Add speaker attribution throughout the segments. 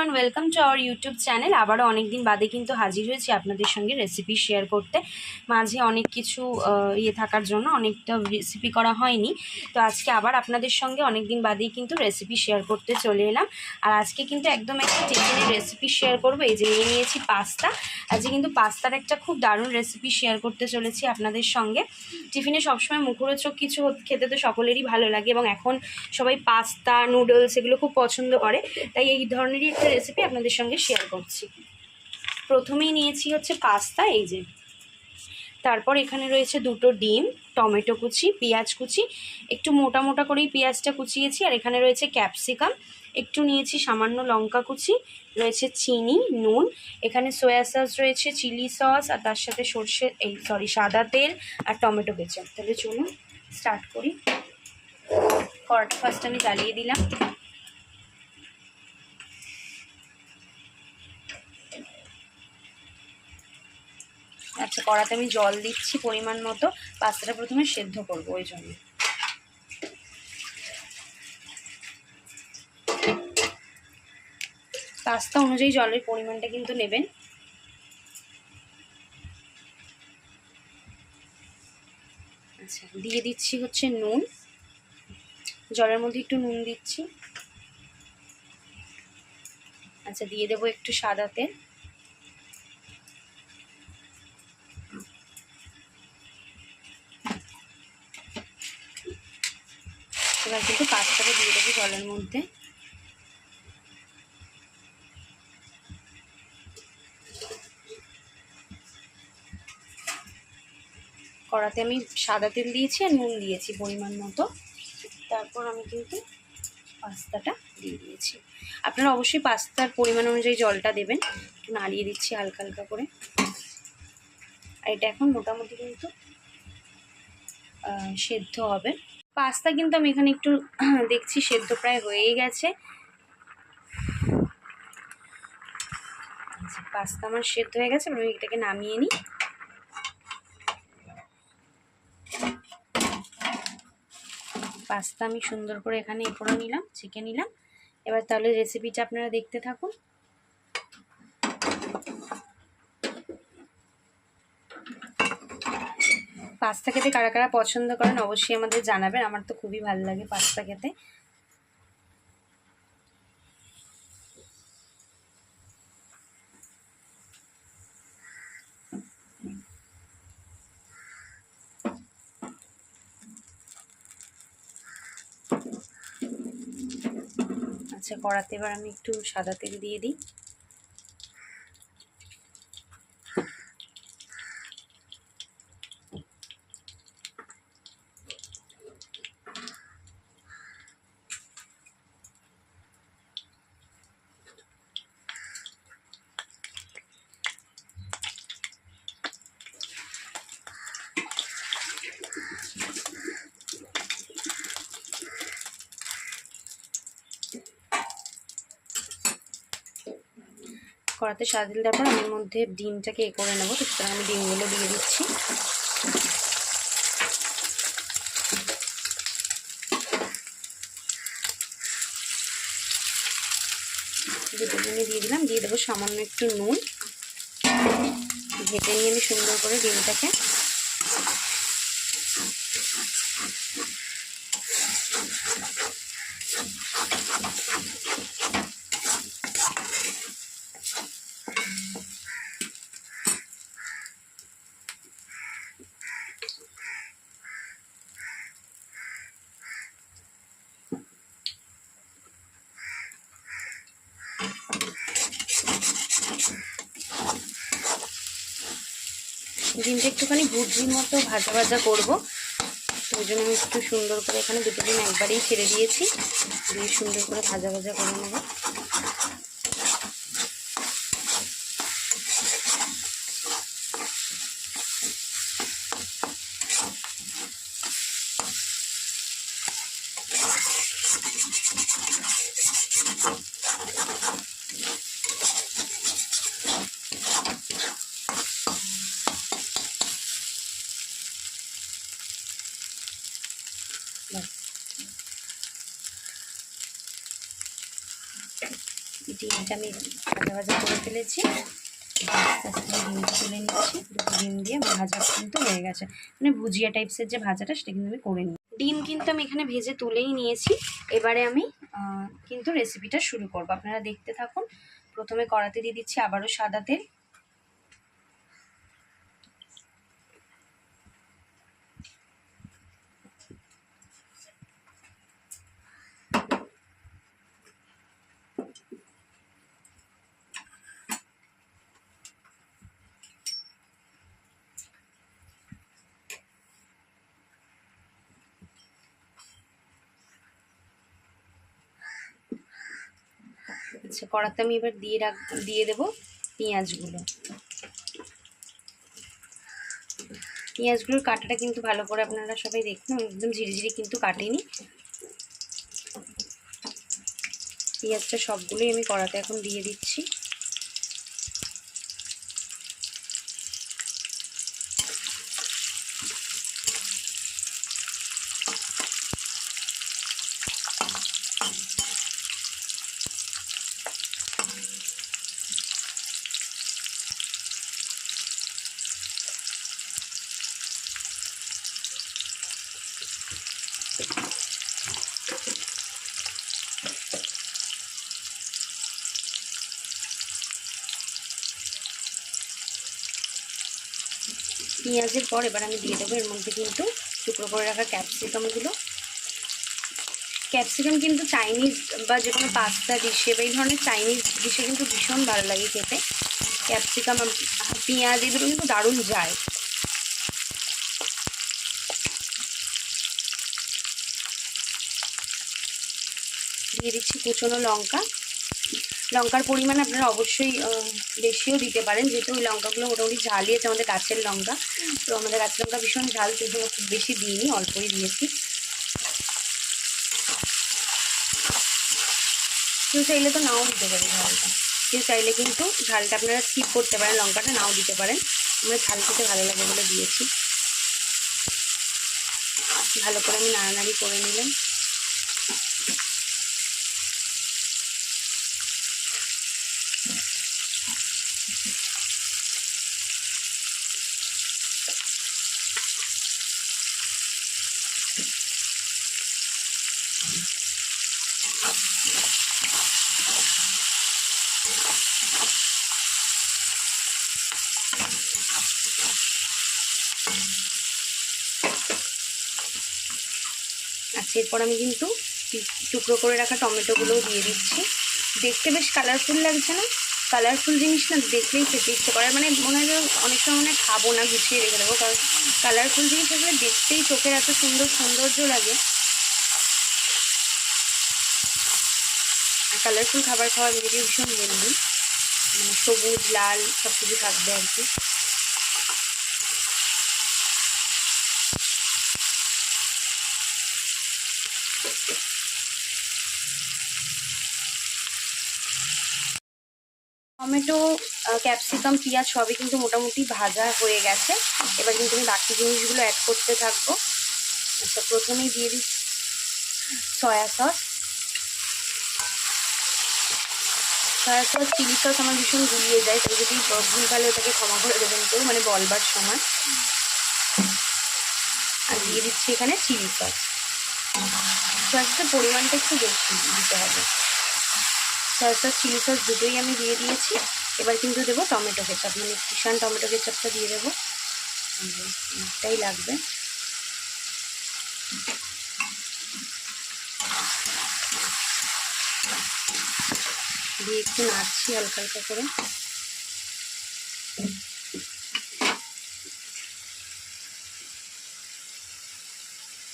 Speaker 1: Everyone, welcome to our YouTube channel. আবারও অনেক দিন বাদে কিন্তু হাজির হয়েছি আপনাদের সঙ্গে রেসিপি শেয়ার করতে। মাঝে অনেক কিছু থাকার জন্য অনেকটা রেসিপি করা হয়নি। তো আজকে আবার আপনাদের সঙ্গে অনেক দিন বাদেই কিন্তু রেসিপি শেয়ার করতে চলে এলাম। আর আজকে কিন্তু একদম একটা টিফিনের রেসিপি শেয়ার করবো। এই যে নিয়েছি পাস্তা। আজকে কিন্তু পাস্তার একটা খুব দারুণ রেসিপি শেয়ার করতে চলেছি আপনাদের সঙ্গে। টিফিনে সবসময় মুখরোচক কিছু খেতে তো সকলেরই ভালো লাগে, এবং এখন সবাই পাস্তা, নুডলস এগুলো খুব পছন্দ করে। তাই এই ধরনেরই একটা রেসিপি আপনাদের সঙ্গে শেয়ার করছি। প্রথমেই নিয়েছি হচ্ছে পাস্তা, এই যে। তারপর এখানে রয়েছে দুটো ডিম, টমেটো কুচি, পেঁয়াজ কুচি, একটু মোটা মোটা করেই পেঁয়াজটা কুচিয়েছি। আর এখানে রয়েছে ক্যাপসিকাম, একটু নিয়েছি সামান্য লঙ্কা কুচি, রয়েছে চিনি, নুন, এখানে সয়া সস রয়েছে, চিলি সস, আর তার সাথে সাদা তেল আর টমেটো কেচাপ। তাহলে চলুন স্টার্ট করি। কড়াটা ফার্স্ট আমি জ্বালিয়ে দিলাম। আচ্ছা, কড়াতে আমি জল দিচ্ছি পরিমাণ মতো। পাস্তাটা প্রথমে সেদ্ধ করবো, ওই জন্য। পাস্তা অনুযায়ী জলের পরিমাণটা কিন্তু নেবেন। আচ্ছা, দিয়ে দিচ্ছি হচ্ছে নুন। জলের মধ্যে একটু নুন দিচ্ছি। আচ্ছা, দিয়ে দেবো একটু সাদা তেল। এবার কিন্তু পাস্তাটা দিয়ে দেবো জলের মধ্যে। কড়াতে আমি সাদা তেল দিয়েছি আর নুন দিয়েছি পরিমাণ মতো। তারপর আমি কিন্তু পাস্তাটা দিয়ে দিয়েছি। আপনারা অবশ্যই পাস্তার পরিমাণ অনুযায়ী জলটা দেবেন। নাড়িয়ে দিচ্ছি হালকা হালকা করে। আর এটা এখন মোটামুটি কিন্তু সেদ্ধ হবে। পাস্তা কিন্তু আমি এখানে একটু দেখছি সেদ্ধ প্রায় হয়েই গেছে। পাস্তা আমার সেদ্ধ হয়ে গেছে, আমি এটাকে নামিয়ে নিই। পাস্তা আমি সুন্দর করে এখানে করে নিলাম, ছেঁকে নিলাম। এবার তাহলে রেসিপিটা আপনারা দেখতে থাকুন। পাস্তা খেতে কারা কারা পছন্দ করেন অবশ্যই আমাদের জানাবেন। আমার তো খুবই ভালো লাগে পাস্তা খেতে। আচ্ছা, কড়াতে এবার আমি একটু সাদা তেল দিয়ে দিই। কড়াতে সাদা তেল দেওয়ার পর আমি এর মধ্যে ডিমটাকে করে নেবো। তো সুতরাং আমি ডিমগুলো দিয়ে দিচ্ছি। দুটো ডিমে দিয়ে দিলাম। দিয়ে দেবো সামান্য একটু নুন। ভেজে নিয়ে আমি সুন্দর করে ডিমটাকে ডিমটা একটুখানি ভুজির মতো ভাজা ভাজা করবো। তো ওই জন্য আমি একটু সুন্দর করে এখানে দুটো ডিম একবারেই ছেড়ে দিয়েছি, দিয়ে সুন্দর করে ভাজা ভাজা করে নেবো। ডিমটা আমি ভাজা ভাজা করে ফেলেছি। আস্তে আস্তে ডিমটা তুলে নিচ্ছি। দুটো ডিম দিয়ে আমার ভাজা কিন্তু হয়ে গেছে, মানে ভুজিয়া টাইপসের যে ভাজাটা সেটা কিন্তু আমি করে নিই। ডিম কিন্তু আমি এখানে ভেজে তুলেই নিয়েছি। এবারে আমি কিন্তু রেসিপিটা শুরু করবো, আপনারা দেখতে থাকুন। প্রথমে কড়াতে দিয়ে দিচ্ছি আবারও সাদা তেল। আচ্ছা, কড়াতে আমি এবার দিয়ে দেবো পেঁয়াজগুলো। পেঁয়াজগুলোর কাটাটা কিন্তু ভালো করে আপনারা সবাই দেখুন, একদম ঝিরিঝিরি কিন্তু কাটেনি। পেঁয়াজটা সবগুলোই আমি কড়াতে এখন দিয়ে দিচ্ছি। পেঁয়াজের পর এবার আমি দিয়ে দেবো এর মধ্যে কিন্তু টুকরো করে রাখা ক্যাপসিকামগুলো। ক্যাপসিকাম কিন্তু চাইনিজ বা যে কোনো পাস্তা ডিশে বা এই ধরনের চাইনিজ ডিশে কিন্তু ভীষণ ভালো লাগে খেতে। ক্যাপসিকাম পেঁয়াজ এগুলো কিন্তু দারুণ যায়। দিয়ে দিচ্ছি কুচনো লঙ্কা। লঙ্কার পরিমাণ আপনারা অবশ্যই বেশিও দিতে পারেন, যেহেতু ওই লঙ্কাগুলো মোটামুটি ঝালই আছে, আমাদের গাছের লঙ্কা। তো আমাদের গাছের লঙ্কা ভীষণ ঝাল, কিন্তু খুব বেশি দিইনি, অল্পই দিয়েছি। কেউ চাইলে তো নাও দিতে পারে ঝালটা, কেউ চাইলে কিন্তু ঝালটা আপনারা স্কিপ করতে পারেন, লঙ্কাটা নাও দিতে পারেন। আমরা ঝাল খেতে ভালো লাগে বলে দিয়েছি। ভালো করে আমি নাড়ানাড়ি করে নিলাম। আচ্ছা, এরপর আমি কিন্তু টুকরো করে রাখা টমেটোগুলোও দিয়ে দিচ্ছি। দেখতে বেশ কালারফুল লাগছে না? কালারফুল জিনিস না দেখলেই খেতে ইচ্ছে করে, মানে মনে হয় অনেক সময় মনে হয় খাবো না, গুছিয়ে রেখে দেবো, কারণ কালারফুল জিনিস আসলে দেখতেই চোখের এত সৌন্দর্য লাগে। আর কালারফুল খাবার খাওয়া এমনিতেই ভীষণ হেলদি, মানে সবুজ লাল সব কিছু থাকবে আর কি। টমেটো, ক্যাপসিকাম, পেঁয়াজ সবই কিন্তু মোটামুটি ভাজা হয়ে গেছে। এবার কিন্তু আমি বাকি জিনিসগুলো অ্যাড করতে থাকবো। আচ্ছা, প্রথমেই দিয়ে দিচ্ছি soya sauce. Soya sauce, chilli sauce আমার ভীষণ গুলিয়ে যায়, তাই যদি ভুলভালে ওটাকে ক্ষমা করে দেবেন কেউ, মানে বলবার সময়। আর দিয়ে দিচ্ছি এখানে চিলি সস। সয়া সসের পরিমাণটা একটু বেশি দিতে হবে। সয়া সস, চিলি সস দুটোই আমি দিয়ে দিয়েছি। এবার কিন্তু দেবো টমেটো কেচাপ, মানে কিষান টমেটো কেচাপটা দিয়ে দেবো, এটাই লাগবে। দিয়ে একটু নাড়ছি হালকা হালকা করে।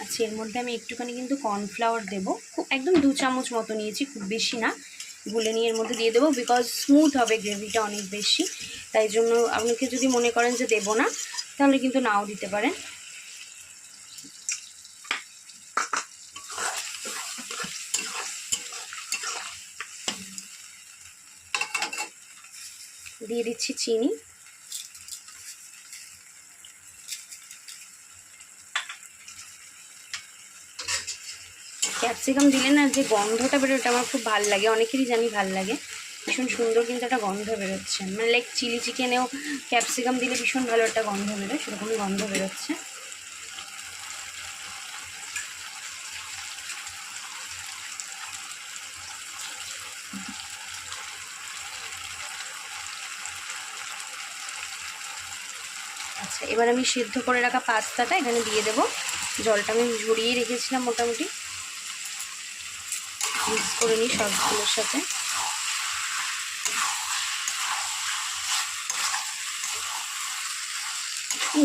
Speaker 1: আচ্ছা, এর মধ্যে আমি একটুখানি কিন্তু কর্নফ্লাওয়ার দেবো, খুব একদম 2 চামচ মতো নিয়েছি, খুব বেশি না। গুলে নিয়ে এর মধ্যে দিয়ে দেবো, বিকজ স্মুথ হবে গ্রেভিটা অনেক বেশি। তাই জন্য আপনাকে যদি মনে করেন যে দেবো না, তাহলে কিন্তু নাও দিতে পারেন। দিয়ে দিচ্ছি চিনি। ক্যাপসিকাম দিলে না যে গন্ধটা বেরোয়, ওটা আমার খুব ভালো লাগে, অনেকেরই জানি ভালো লাগে। ভীষণ সুন্দর কিন্তু একটা গন্ধ বেরোচ্ছে, মানে লাইক চিলি চিকেনেও ক্যাপসিকাম দিলে ভীষণ ভালো একটা গন্ধ বেরোয়, সেরকমই গন্ধ বেরোচ্ছে। আচ্ছা, এবার আমি সিদ্ধ করে রাখা পাস্তাটা এখানে দিয়ে দেবো। জলটা আমি ঝরিয়ে রেখেছিলাম মোটামুটি, মিক্স করে নিই সবগুলোর সাথে।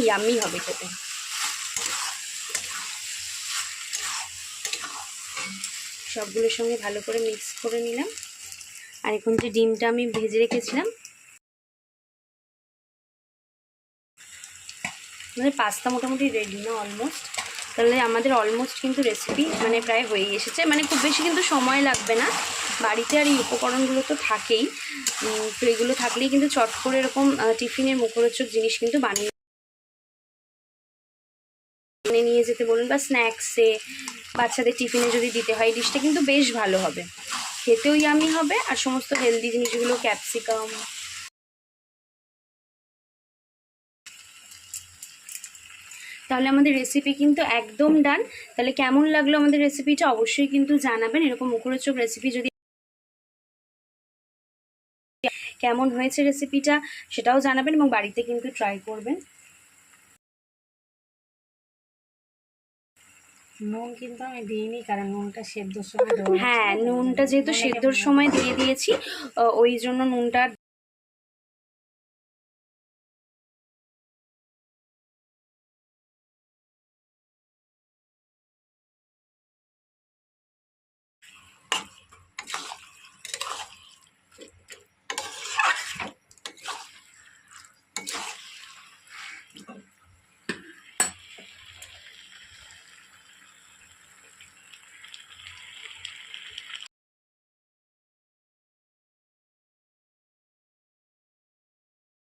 Speaker 1: ইয়াম্মি হবে খেতে। সবগুলোর সঙ্গে ভালো করে মিক্স করে নিলাম। আর এখন যে ডিমটা আমি ভেজে রেখেছিলাম, আমাদের পাস্তা মোটামুটি রেডি না অলমোস্ট। তাহলে আমাদের অলমোস্ট কিন্তু রেসিপি মানে প্রায় হয়ে এসেছে, মানে খুব বেশি কিন্তু সময় লাগবে না। বাড়িতে আর এই উপকরণগুলো তো থাকেই, তো এগুলো থাকলেই কিন্তু চট করে এরকম টিফিনের মুখরোচক জিনিস কিন্তু বানিয়ে নিয়ে যেতে বলুন, বা স্ন্যাক্সে বাচ্চাদের টিফিনে যদি দিতে হয়, এই ডিশটা কিন্তু বেশ ভালো হবে, খেতেও ইয়ামি হবে। আর সমস্ত হেলদি জিনিসগুলো ক্যাপসিকাম, তাহলে আমাদের রেসিপি কিন্তু একদম ডান। তাহলে কেমন লাগলো আমাদের রেসিপিটা অবশ্যই কিন্তু জানাবেন। এরকম মুখরোচক রেসিপি যদি কেমন হয়েছে রেসিপিটা সেটাও জানাবেন, এবং বাড়িতে কিন্তু ট্রাই করবেন।
Speaker 2: নুন কিন্তু আমি দিইনি, কারণ নুনটা সেদ্ধর সময় দেওয়া।
Speaker 1: হ্যাঁ, নুনটা যেহেতু সেদ্ধর সময় দিয়ে দিয়েছি, ওই জন্য নুনটা